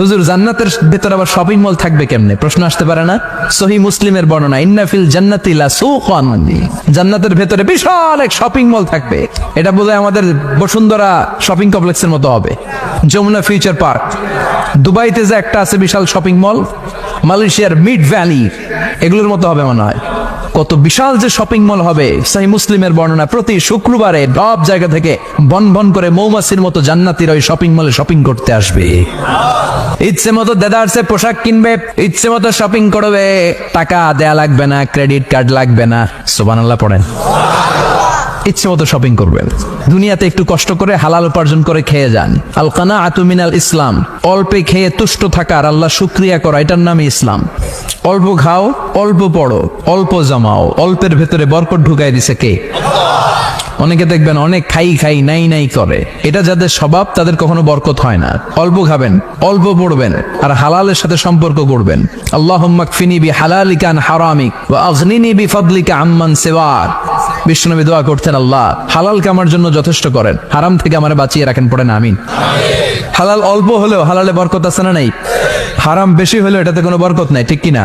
হুজুর জান্নাতের ভেতর আবার শপিং মল থাকবে কেমনে? প্রশ্ন আসতে পারে না? সহিহ মুসলিমের বর্ণনা, ইন্না ফিল জান্নাতি লাসুকান, জান্নাতের ভেতরে বিশাল এক শপিং মল থাকবে। এটা বোধহয় আমাদের বসুন্ধরা শপিং কমপ্লেক্সের মতো হবে, যমুনা ফিউচার পার্ক। দুবাইতে যে একটা আছে বিশাল শপিং মল, মালয়েশিয়ার মিড ভ্যালি, এগুলোর মতো হবে মনে হয়। কত বিশাল যে শপিং মল হবে। সহিহ মুসলিমের বর্ণনা, প্রতি শুক্রবারে সব জায়গা থেকে বন বন করে মৌমাছির মতো জান্নাতীরা ওই শপিং মলে শপিং করতে আসবে। ইচ্ছে মতো দেদারসে পোশাক কিনবে, ইচ্ছে মতো শপিং করবে, টাকা দেয়া লাগবে না, ক্রেডিট কার্ড লাগবে না। সুবহানাল্লাহ পড়েন। ইচ্ছে মতো শপিং করবেন। দুনিয়াতে একটু কষ্ট করে হালাল উপার্জন করে খেয়ে যান। আল কানাআতু মিনাল ইসলাম, অল্পে খেয়ে তুষ্ট থাকা আর আল্লাহ শুকরিয়া করা, এটার নামই ইসলাম। অল্প খাও, অল্প পড়ো, অল্প জমাও, অল্পের ভেতরে বরকত ঢুকাই দিছে কে? অনেকে দেখবেন অনেক খাই খাই নাই নাই করে, এটা যাদের স্বভাব তাদের কখনো বরকত হয় না। অল্প খাবেন, অল্প পড়বেন, আর হালালের সাথে সম্পর্ক করবেন। আল্লাহুম্মা কফিনি বিহালালিকা আন হারামিক ওয়া আগনিনি বিফাদলিকা আম্মান সিওয়াক। বিশ্বনবী দোয়া করতেন, আল্লাহ হালালকে আমার জন্য যথেষ্ট করেন, হারাম থেকে আমারে বাঁচিয়ে রাখেন। পড়েন আমিন। হালাল অল্প হলেও হালালে বরকত আছে না নাই? হারাম বেশি হলেও এটাতে কোনো বরকত নাই, ঠিক কিনা?